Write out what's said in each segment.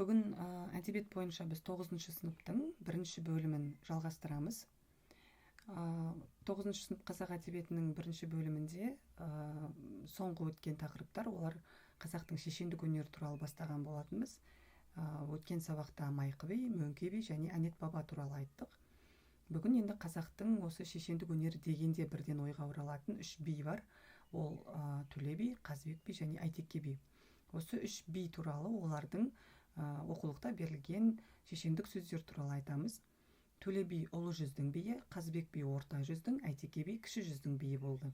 Бүгін әдебиет бойынша біз 9-шы сыныптың бірінші бөлімін жалғастырамыз. 9-шы сынып қазақ әдебиетінің бірінші бөлімінде соңғы өткен тақырыптар, олар қазақтың шешендік өнері туралы бастаған болатынбыз. Өткен сабақта Майқы би, Мөңке би және Әнет баба туралы айттық. Бүгін енді қазақтың осы шешендік өнері дегенде бірден ойға оралатын үш би бар. Ол Төле би, Қазыбек би және Әйтеке би. Осы үш би туралы, олардың оқулықта берілген шешендік сөздер туралы айтамыз. Төле би ұлы жүздің биі, Қазыбек би орта жүздің, Әйтеке би кіші жүздің биі болды.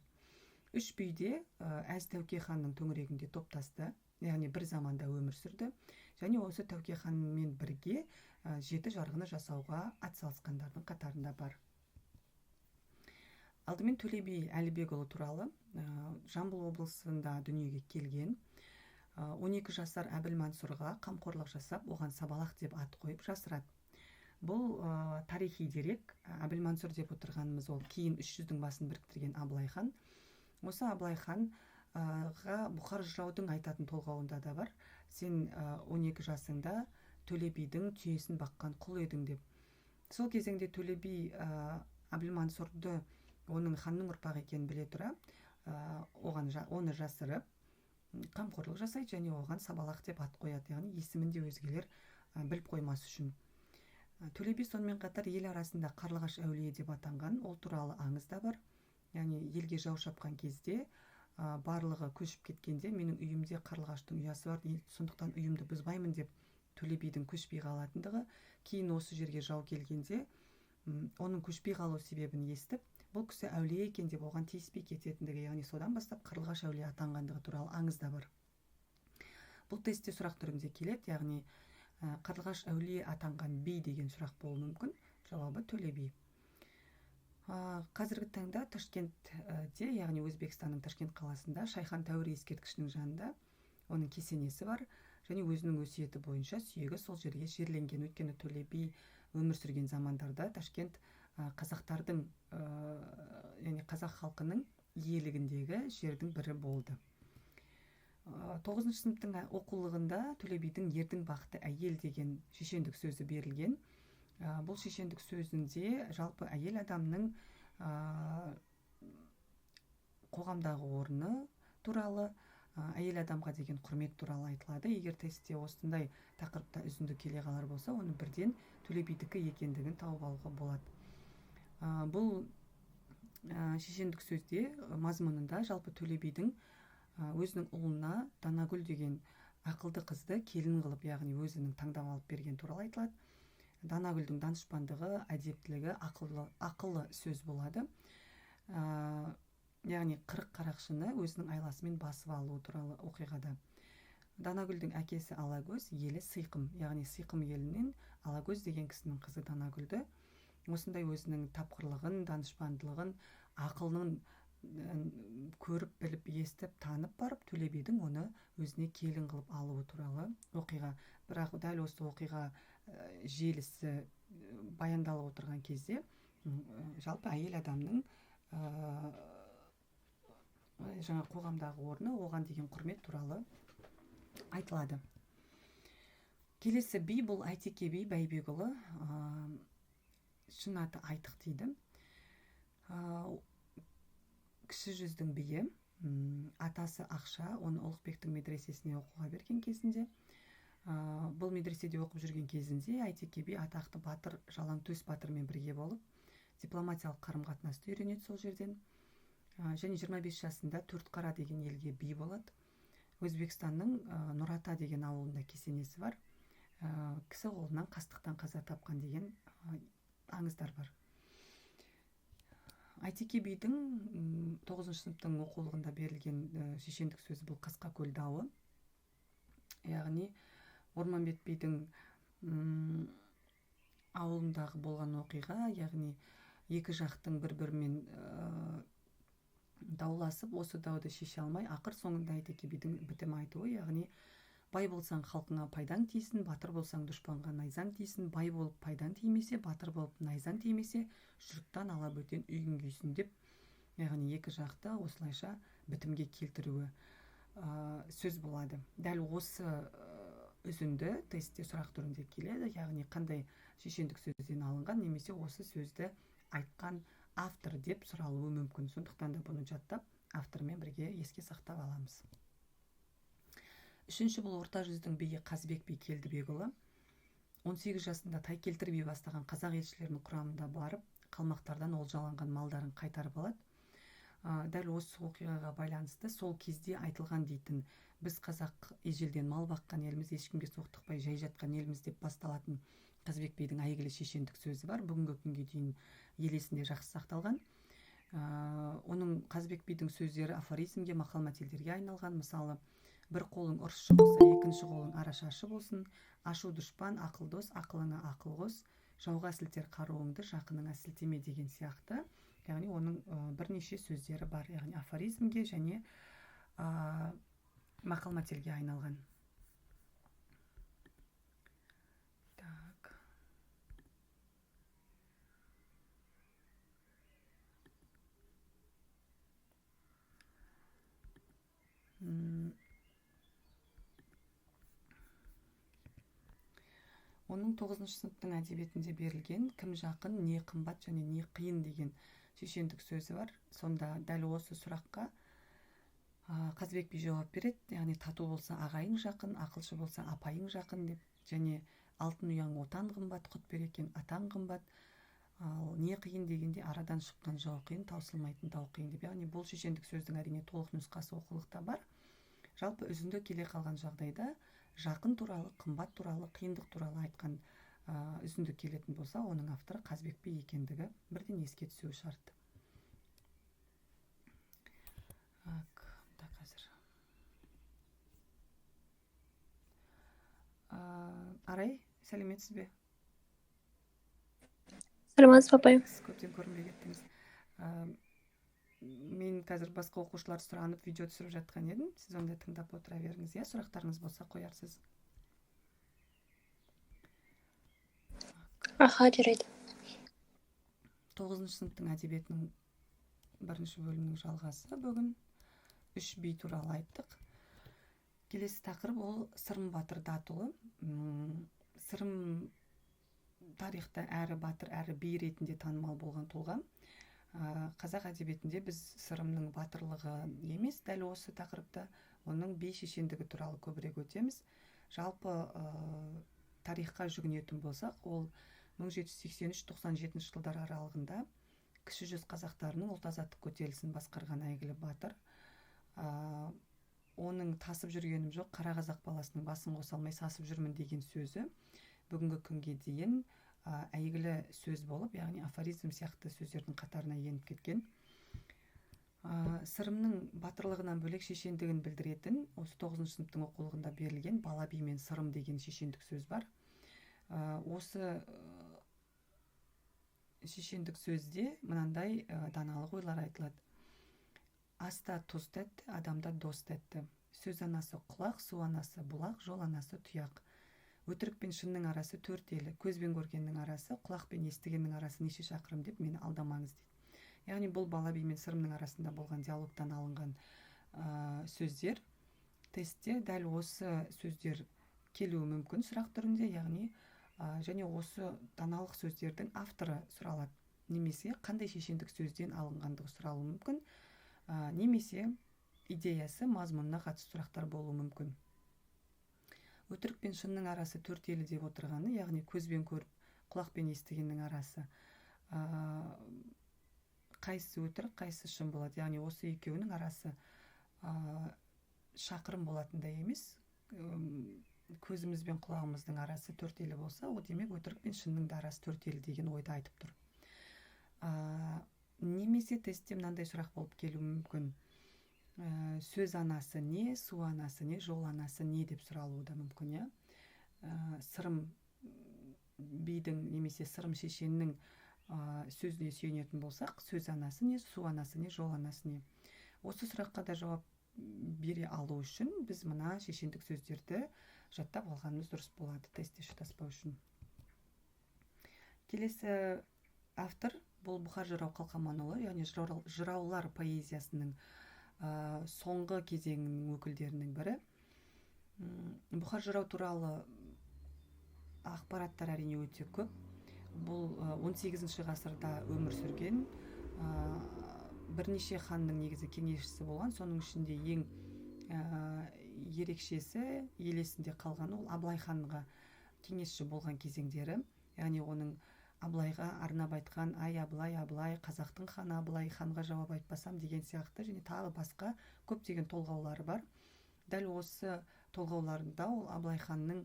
Үш би де әз Тәуке ханның төңірегінде топтасты, яғни бір заманда өмір сүрді, және осы Тәуке ханмен бірге жеті жарғыны жасауға атсалысқандардың қатарында бар. Алдымен Төле би Әлібекұлы туралы. Жамбыл облысында дүниеге келген. 12 жасар Әбілмансұрға қамқорлық жасап, оған Сабалақ деп ат қойып жасырады. Бұл тарихи дерек. Әбілмансұр деп отырғанымыз ол кейін 300-дің басын біріктірген Абылай хан. Осы Абылай ханға Бұқар жыраудың айтатын толғауында да бар. Сен 12 жасыңда Төле бидің түйесін баққан құл едің деп. Сол кезеңде Төле би Әбілмансұрды оның ханның ұрпағы екенін біле тұра, оны жасырып, қамқорлық жасайды және оған Сабалақ деп ат қояды, яғни есімін де өзгелер біліп қоймас үшін. Төле би сонымен қатар ел арасында қарлығаш әулие деп атанған, ол туралы аңыз да бар. Яғни елге жау шапқан кезде барлығы көшіп кеткенде менің үйімде қарлығаштың ұясы бар, сондықтан үйімді бұзбаймын деп Төле бидің көшпей қалатындығы, кейін осы жерге жау келгенде оның көшпей қалу себебін естіп, бұл кісі әулие екен деп оған тиіспей кететіндігі, яғни содан бастап қарлығаш әулие атанғандығы туралы аңыз да бар. Бұл тестте сұрақ түрінде келеді, яғни қарлығаш әулие атанған би деген сұрақ болуы мүмкін. Жауабы Төле би. Қазіргі таңда Ташкентте, яғни Өзбекстанның Ташкент қаласында Шайхан Тәуір ескерткішінің жанында оның кесенесі бар, және өзінің өсиеті бойынша сүйегі сол жерге жерленген. Өйткені Төле би өмір сүрген замандарда Ташкент қазақтардың, яғни қазақ халқының иелігіндегі жердің бірі болды. 9-шы сыныптың оқулығында Төле бидің ердің бақты әйел деген шешендік сөзі берілген. Бұл шешендік сөзінде жалпы әйел адамның қоғамдағы орны туралы, әйел адамға деген құрмет туралы айтылады. Егер тестте осындай тақырыпта үзінді келе қалар болса, оны бірден Төле бидікі екендігін тауып алуға болады. Бұл шешендік сөзде мазмұнында жалпы Төле бидің өзінің ұлына Данагүл деген ақылды қызды келін қылып, яғни өзінің таңдап алып берген туралы айтылады. Данагүлдің данышпандығы, әдептілігі, ақылы сөз болады. Яғни 40 қарақшыны өзінің айласымен басып алуы туралы оқиғада. Данагүлдің әкесі Алакөз, елі Сиқым, яғни Сиқым елінен Алакөз деген кісінің қызы Данагүлді осындай өзінің тапқырлығын, данышпандылығын, ақылын көріп, біліп, естіп, танып барып, Төле бидің оны өзіне келін қылып алуы туралы оқиға. Бірақ дәл осы оқиға желісі баяндалып отырған кезде жалпы әйел адамның жаңа қоғамдағы орны, оған деген құрмет туралы айтылады. Келесі би бұл Әйтеке би Бәйбекұлы, шын аты Айтық дейді. Кіші жүздің биі, атасы Ақша, оны Ұлықбектің медресесіне оқуға берген кезінде. Бұл медреседе оқып жүрген кезінде Әйтеке би атақты батыр Жалаңтөс батырмен бірге болып, дипломатиялық қарым-қатынасты үйренеді сол жерден. Және 25 жасында Төртқара деген елге би болады. Өзбекстанның Нұрата деген ауылында кесенесі бар. Кісі қолынан қастықтан қаза тапқан деген аңыздар бар. Әйтеке бидің 9-шы сыныптың оқулығында берілген шешендік сөзі бұл Қасқакөл дауы. Яғни Орманбет бидің ауылындағы болған оқиға, яғни екі жақтың бір-бірімен дауласып, осы дауды шеше алмай, ақыр соңында Әйтеке бидің бітім айтуы, яғни бай болсаң халқыңа пайдаң тисін, батыр болсаң дұшпанға найзаң тисін, бай болып пайдаң тимесе, батыр болып найзаң тимесе, жұрттан ала бөтен үйің күйсін деп, яғни екі жақты осылайша бітімге келтіруі сөз болады. Дәл осы үзінді тестте сұрақ түрінде келеді, яғни қандай шешендік сөзден алынған немесе осы сөзді айтқан автор деп сұралуы мүмкін. Сондықтан да бұны жаттап автормен бірге еске сақтап аламыз. Үшінші, бұл орта жүздің биі Қазбек би Келдібекұлы. 18 жасында тай келтіріп би бастаған қазақ елшілерінің құрамында барып, қалмақтардан олжаланған малдарын қайтарып алады. Дәл осы оқиғаға байланысты сол кезде айтылған дейтін біз қазақ ежелден мал баққан елміз, ешкімге соқтықпай жай жатқан елміз деп басталатын Қазбек бидің әйгілі шешендік сөзі бар. Бүгінгі күнге дейін ел есінде жақсы сақталған. Оның Қазбек бидің сөздері афоризмге, мақал-мәтелдерге айналған. Мысалы, бір қолың ұрысшы болса, екінші қолың арашашы болсын, ашу дұшпан, ақыл дос, ақылына ақыл қос, жауға сілтер қаруыңды, жақыныңа сілтеме деген сияқты. Яғни оның бірнеше сөздері бар, яғни афоризмге және мақал-мәтелге айналған. Так. Оның 9-шы сыныптың әдебиетінде берілген кім жақын, не қымбат және не қиын деген шешендік сөзі бар. Сонда дәл осы сұраққа Қазбек би жауап береді. Яғни тату болса ағайың жақын, ақылшы болса апайың жақын деп, және алтын ұяң отан қымбат, құт берекен атаң қымбат, ал не қиын дегенде арадан шыққан жау қиын, таусылмайтын тау қиын деп. Яғни бұл шешендік сөздің әрине толық нұсқасы оқулықта бар. Жалпы үзінді келе қалған жағдайда жақын туралы, қымбат туралы, қиындық туралы айтқан үзінді келетін болса, оның авторы Қазбек би екендігі бірден еске түсуі шарт. Арай, сәлеметсіз бе? Саламатсыз, папай. Сіз көптен көрінбей кеттіңіз. Мен қазір басқа оқушылар сұранып видео түсіріп жатқан едім. Сіз онда тыңдап отыра беріңіз. Сұрақтарыңыз болса қоярсыз. Аха, жарайды. 9-шы сыныптың әдебиетінің 1-ші бөлімінің жалғасы. Бүгін 3 би туралы айттық. Келесі тақырып ол Сырым Батыр Датұлы. Сырым тарихта әрі батыр, әрі би ретінде танымал болған тұлға. Қазақ әдебиетінде біз Сырымның батырлығы емес, дәл осы тақырыпта оның би шешендігі туралы көбірек өтеміз. Жалпы тарихқа жүгінетін болсақ, ол 1783-97 жылдар аралығында кіші жүз қазақтарының ұлт-азаттық көтерілісін басқарған әйгілі батыр. Оның тасып жүргенім жоқ, қара қазақ баласының басын қоса алмай сасып жүрмін деген сөзі бүгінгі күнге дейін әйгілі сөз болып, яғни афоризм сияқты сөздердің қатарына еніп кеткен. Сырымның батырлығынан бөлек шешендігін білдіретін осы 9-шы сыныптың оқулығында берілген бала би мен сырым деген шешендік сөз бар. Осы шешендік сөзде мынандай даналық ойлар айтылады. Аста тұз тәтті, адамда дос тәтті. Сөз анасы құлақ, су анасы бұлақ, жол анасы тұяқ. Өтірік пен шынның арасы 4 елі, көзбен көргеннің арасы, құлақпен естігеннің арасы неше шақырым деп мені алдамаңыз дейді. Яғни бұл бала би мен сырымның арасында болған диалогтан алынған сөздер. Тестте дәл осы сөздер келуі мүмкін сұрақ түрінде, яғни және осы даналық сөздердің авторы сұралады. Немесе қандай шешендік сөзден алынғандығы сұралуы мүмкін. Немесе идеясы, мазмұнына қатысты сұрақтар болуы мүмкін. Өтірік пен шынның арасы 4 елі деп отырғаны, яғни көзбен көріп, құлақпен естігеннің арасы қайсысы өтірік, қайсысы шын болады. Яғни осы екеуінің арасы шақырым болатындай емес. Көзіміз бен құлағымыздың арасы 4 елі болса, о демек өтірік пен шынның да арасы 4 елі деген ойды айтып тұр. Немесе тестте мынандай сұрақ болып келуі мүмкін. Сөз анасы не, су анасы не, жол анасы не деп сұралуы да мүмкін. Сырым бидің немесе сырым шешеннің сөзіне сүйенетін болсақ, сөз анасы не, су анасы не, жол анасы не. Осы сұраққа да жауап бере алу үшін біз мына шешендік сөздерді жаттап алғанымыз дұрыс болады, тестте шатаспау үшін. Келесі автор бұл Бұхар Жырау Қалқаманұлы, яғни жыраулар поэзиясының соңғы кезеңінің өкілдерінің бірі. бұхар жырау туралы ақпараттар әрине өте көп. Бұл 18 ғасырда өмір сүрген бірнеше ханның негізі кеңесшісі болған. Соның ішінде ең ерекшесі, ел есінде қалған ол Абылай ханға кеңесші болған кезеңдері. Яғни оның Абылайға арнап айтқан ай Абылай, Абылай, қазақтың ханы Абылай, ханға жауап айтпасам деген сияқты және тағы басқа көптеген толғаулары бар. Дәл осы толғауларында ол Абылай ханның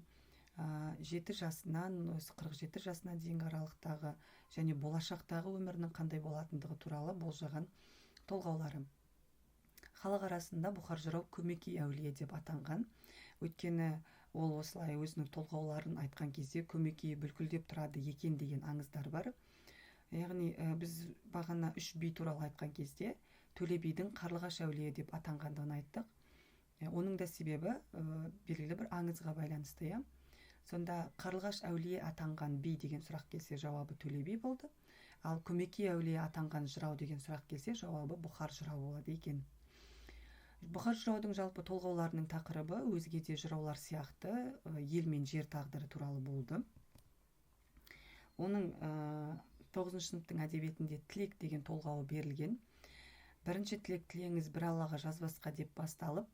7 жасынан 47 жасына дейінгі аралықтағы және болашақтағы өмірінің қандай болатындығы туралы болжаған толғаулары. Халық арасында бұхар жырау көмекей әулие деп атанған. Өйткені ол осылай өзінің толғауларын айтқан кезде көмекейі бүлкілдеп тұрады екен деген аңыздар бар. Яғни біз бағана 3 би туралы айтқан кезде Төле бидің Қарлығаш әулие деп атанғандығын айттық. Оның да себебі белгілі бір аңызға байланысты. Сонда Қарлығаш әулие атанған би деген сұрақ келсе, жауабы Төле би болды. Ал көмекей әулие атанған жырау деген сұрақ келсе, жауабы бұхар жырау болады екен. Бұхар жыраудың жалпы толғауларының тақырыбы өзге де жыраулар сияқты ел мен жер тағдыры туралы болды. Оның 9 сыныптың әдебиетінде тілек деген толғауы берілген. Бірінші тілек тілеңіз бір Аллаға жазбасқа деп басталып,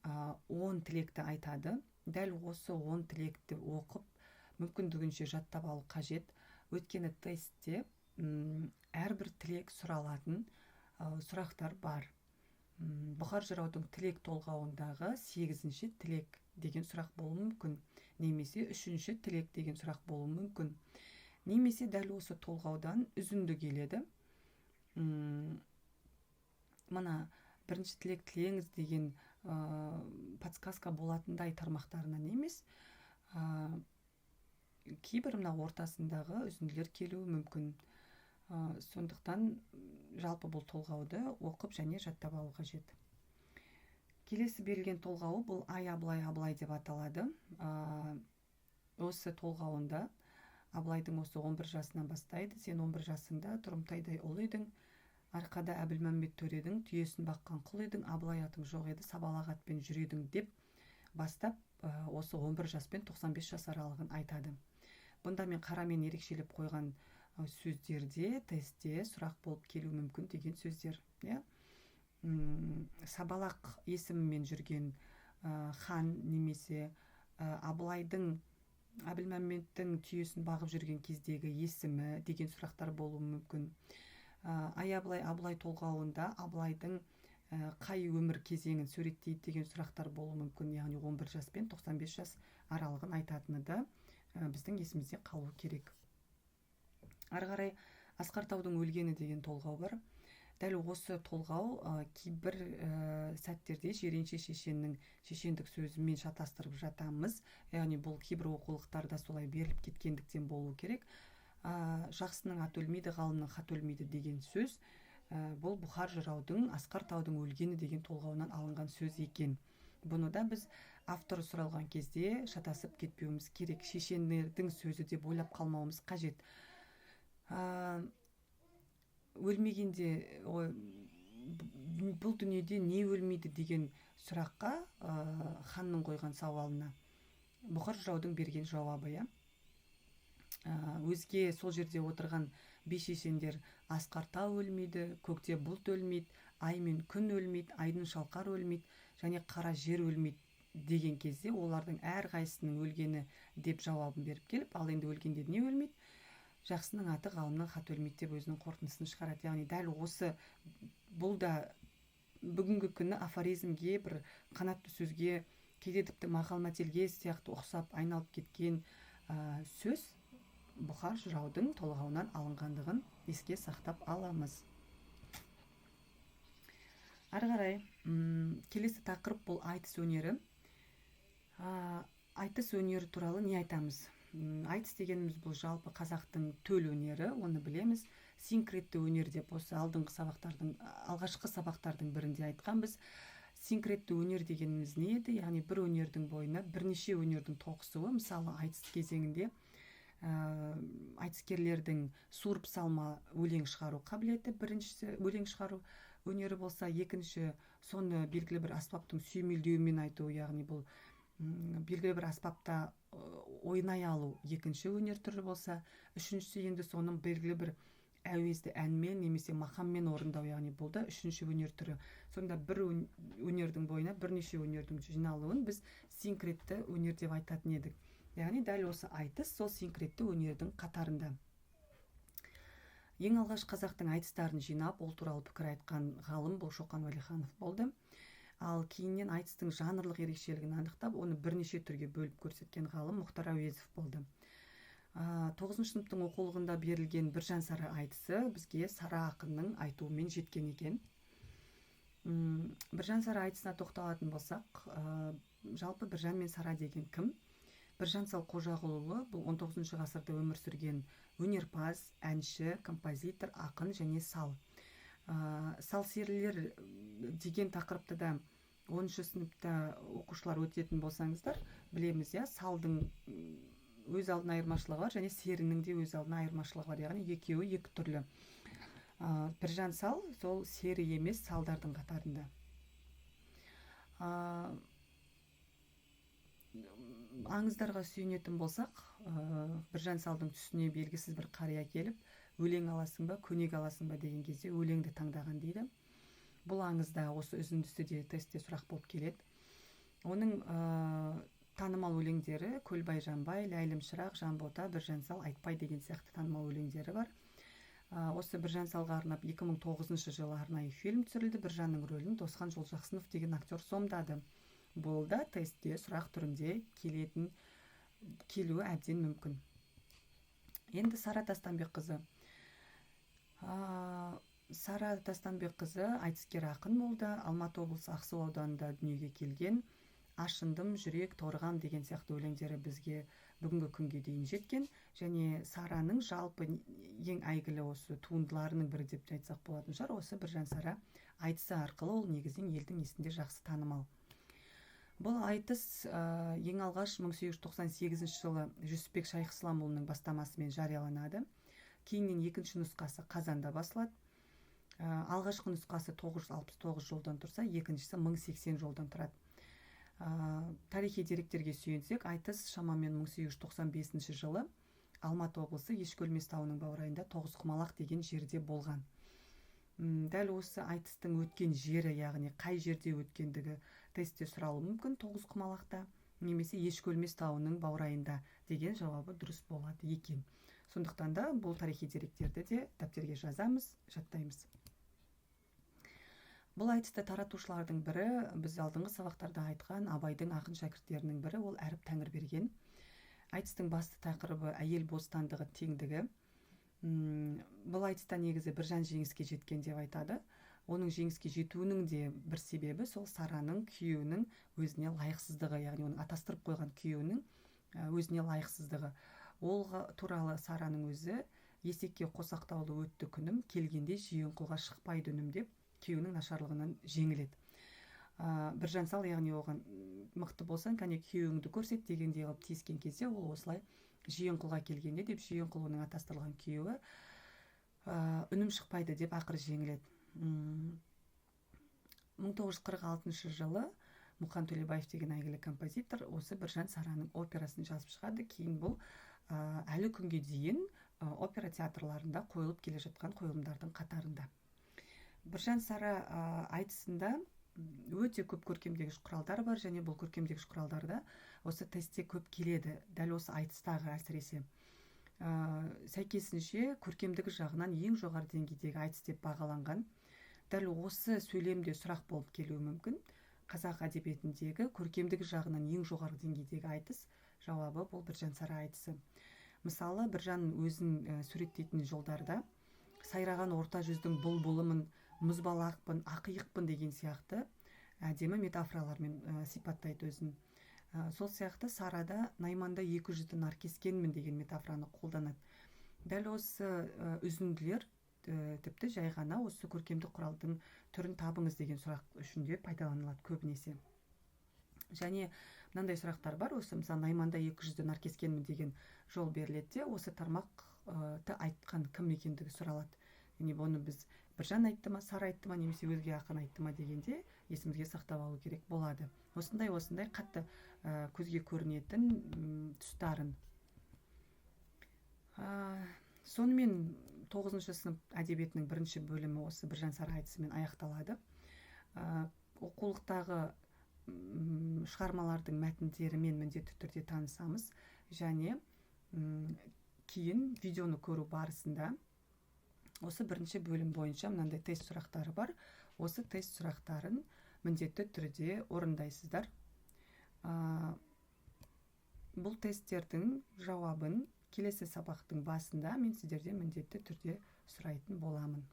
10 тілекті айтады. Дәл осы 10 тілекті оқып, мүмкіндігінше жаттап алу қажет. Өйткені тестте әрбір тілек сұралатын сұрақтар бар. Бұхар жыраудың тілек толғауындағы 8-ші тілек деген сұрақ болуы мүмкін, немесе 3-ші тілек деген сұрақ болуы мүмкін, немесе дәл осы толғаудан үзінді келеді. Мына бірінші тілек тілеңіз деген подсказка болатындай тармақтарынан емес, кейбір мына ортасындағы үзінділер келуі мүмкін. Сондықтан жалпы бұл толғауды оқып және жаттап алу қажет. Келесі берілген толғауы бұл ай Абылай, Абылай деп аталады. Осы толғауында Абылайдың осы 11 жасынан бастайды. Сен 11 жасында Тұрымтайдай ұлы едің, арқада Әбілмәмбет төредің түйесін баққан құл едің, Абылай атың жоқ еді, сабалақ атпен жүредің деп бастап осы 11 жас пен 95 жас аралығын айтады. Бұнда мен қарамен ерекшелеп қойған сөздерде тестте сұрақ болып келу мүмкін деген сөздер. Сабалақ есімімен жүрген хан немесе Абылайдың Әбілмәмбеттің түйесін бағып жүрген кездегі есімі деген сұрақтар болуы мүмкін. Ай Абылай, Абылай толғауында Абылайдың қай өмір кезеңін суреттейді деген сұрақтар болуы мүмкін. Яғни 11 жас пен 95 жас аралығын айтатыны да біздің есімізде қалуы керек. Ары қарай Асқар таудың өлгені деген толғау бар. Дәл осы толғау кейбір сәттерде Жиренше шешеннің шешендік сөзімен шатастырып жатамыз. Яғни бұл кейбір оқулықтарда солай беріліп кеткендіктен болу керек. Жақсының аты өлмейді, ғалымның хаты өлмейді деген сөз. Бұл Бұхар жыраудың Асқар таудың өлгені деген толғауынан алынған сөз екен. Бұны да біз авторы сұралған кезде шатасып кетпеуіміз керек. Шешендердің сөзі деп ойлап қалмауымыз қажет. Өлмегенде бұл дүниеде не өлмейді деген сұраққа ханның қойған сауалына Бұхар жыраудың берген жауабы. Өзге сол жерде отырған би шешендер Асқар тау өлмейді, көкте бұлт өлмейді, ай мен күн өлмейді, айдын шалқар өлмейді және қара жер өлмейді деген кезде олардың әрқайсысының өлгені деп жауабын беріп келіп, ал енді өлгенде не өлмейді? Жақсының аты, ғалымның хаты өлмейді деп өзінің қорытындысын шығарады. Яғни дәл осы бұл да бүгінгі күні афоризмге, бір қанатты сөзге, кейде тіпті мақал-мәтелге сияқты ұқсап айналып кеткен сөз Бұхар жыраудың толғауынан алынғандығын еске сақтап аламыз. Ары қарай келесі тақырып бұл айтыс өнері. Айтыс өнері туралы не айтамыз? Айтыс дегеніміз бұл жалпы қазақтың төл өнері, оны білеміз. Синкретті өнер деп осы алғашқы сабақтардың бірінде айтқанбыз. Синкретті өнер дегеніміз не еді? Яғни бір өнердің бойына бірнеше өнердің тоғысуы. Мысалы айтыс кезеңінде айтыскерлердің суырып салма өлең шығару қабілеті біріншісі өлең шығару өнері болса, екінші соны белгілі бір аспаптың сүйемелдеуімен айту, яғни бұл белгілі бір аспапта ойнай алу екінші өнер түрі болса, үшіншісі енді соның белгілі бір әуезді әнмен немесе мақаммен орындау, яғни бұл да үшінші өнер түрі. Сонда бір өнердің бойына бірнеше өнердің жиналуын біз синкретті өнер деп айтатын едік. Яғни дәл осы айтыс сол синкретті өнердің қатарында. Ең алғаш қазақтың айтыстарын жинап, ол туралы пікір айтқан ғалым бұл Шоқан Уәлиханов болды. Ал кейіннен айтыстың жанрлық ерекшелігін анықтап, оны бірнеше түрге бөліп көрсеткен ғалым Мұхтар Әуезов болды. 9 сыныптың оқулығында берілген Біржан Сара айтысы бізге Сара ақынның айтуымен жеткен екен. Біржан Сара айтысына тоқталатын болсақ, жалпы Біржан мен Сара деген кім? Біржан Сал Қожағұлұлы бұл 19 ғасырда өмір сүрген өнерпаз, әнші, композитор, ақын және сал. Сал серілер деген тақырыпты да 10 сыныпта оқушылар өтетін болсаңыздар, білеміз, салдың өз алдына айырмашылығы бар және серінің де өз алдына айырмашылығы бар, яғни екеуі екі түрлі. Біржан Сал сол сері емес салдардың қатарында. Аңыздарға сүйенетін болсақ, Біржан Салдың түсіне белгісіз бір қария келіп, өлең аласың ба, көнек аласың ба деген кезде өлеңді таңдаған дейді. Бұл аңызда осы үзіндісі де тестте сұрақ болып келеді. Оның танымал өлеңдері Көлбай Жанбай, Ләйлім Шырақ, Жанбота, Біржан Сал, Айтпай деген сияқты танымал өлеңдері бар. Осы Біржан Салға арнап 2009 жылы арнайы фильм түсірілді. Біржанның рөлін Досхан Жолжақсынов деген актер сомдады. Бұл да тестте сұрақ түрінде келуі әбден мүмкін. Енді Сара Тастанбекқызы. Сара Тастанбекқызы айтыскер ақын болды. Алматы облысы Ақсу ауданында дүниеге келген. Ашындым, жүрек, торғам деген сияқты өлеңдері бізге бүгінгі күнге дейін жеткен. Және Сараның жалпы ең әйгілі осы туындыларының бірі деп айтсақ болатын шығар. Осы Біржан Сара айтысы арқылы ол негізінен елдің есінде жақсы танымал. Бұл айтыс ең алғаш 1898 жылы Жүсіпбек Шайхысламұлының бастамасымен жарияланады. Кейіннен екінші нұсқасы қазанда басылады. Алғашқы нұсқасы 969 жолдан тұрса, екіншісі 1080 жолдан тұрады. Тарихи деректерге сүйенсек, айтыс шамамен 1895 жылы Алматы облысы Ешкөлмес тауының баурайында Тоғызқұмалақ деген жерде болған. Дәл осы айтыстың өткен жері, яғни қай жерде өткендігі тестте сұралуы мүмкін. Тоғызқұмалақта немесе Ешкөлмес тауының баурайында деген жауабы дұрыс болады екен. Сондықтан да бұл тарихи деректерді де дәптерге жазамыз, жаттаймыз. Бұл айтысты таратушылардың бірі, біз алдыңғы сабақтарда айтқан Абайдың ақын шәкірттерінің бірі, ол Әріп Тәңірберген. Айтыстың басты тақырыбы әйел бостандығы, теңдігі. Бұл айтыста негізі Біржан жеңіске жеткен деп айтады. Оның жеңіске жетуінің де бір себебі сол Сараның күйеуінің өзіне лайықсыздығы, яғни оның атастырып қойған күйеуінің өзіне лайықсыздығы. Ол туралы Сараның өзі есекке қосақтаулы өтті күнім, келгенде Жиенқұлға шықпайды үнім деп күйеуінің нашарлығынан жеңіледі. Біржан Сал, яғни оған мықты болсаң, кәне күйеуіңді көрсет дегендей қылып тиіскен кезде ол осылай Жиенқұлға келгенде деп Жиенқұл оның атастырылған күйеуі үнім шықпайды деп ақыры жеңіледі. 1946 жылы Мұқан Төлебаев деген әйгілі композитор осы Біржан Сараның операсын жазып шығады. Кейін бұл әлі күнге дейін опера театрларында қойылып келе жатқан қойылымдардың қатарында. Біржан Сара айтысында өте көп көркемдегіш құралдар бар, және бұл көркемдегіш құралдарда осы тестте көп келеді, дәл осы айтыстағы әсіресе. Сәйкесінше көркемдігі жағынан ең жоғары деңгейдегі айтыс деп бағаланған. Дәл осы сөйлемде сұрақ болып келуі мүмкін. Қазақ әдебиетіндегі көркемдігі жағынан ең жоғары деңгейдегі айтыс, жауабы бұл Біржан Сара айтысы. Мысалы, Біржан өзін суреттейтін жолдарда сайраған орта жүздің бұлбұлымын, мұзбалақпын, ақиықпын деген сияқты әдемі метафоралармен сипаттайды өзін. Сол сияқты Сарада Найманда 200-ді наркескенмін деген метафораны қолданады. Дәл осы үзінділер тіпті жай ғана осы көркемдік құралдың түрін табыңыз деген сұрақ үшін де пайдаланылады көбінесе. Және мынандай сұрақтар бар, осы мысалы Найманда 200-ді наркескенмін деген жол беріледі де, осы тармақты айтқан кім екендігі сұралады. Яғни оны біз Біржан айтты ма, Сара айтты ма, немесе өзге ақын айтты ма дегенде есімізге сақтап алу керек болады. Осындай қатты көзге көрінетін тұстарын. Сонымен 9 сынып әдебиетінің бірінші бөлімі осы Біржан Сара айтысымен аяқталады. Оқулықтағы шығармалардың мәтіндерімен міндетті түрде танысамыз, және кейін видеоны көру барысында осы бірінші бөлім бойынша мынандай тест сұрақтары бар. Осы тест сұрақтарын міндетті түрде орындайсыздар. Бұл тесттердің жауабын келесі сабақтың басында мен сіздерден міндетті түрде сұрайтын боламын.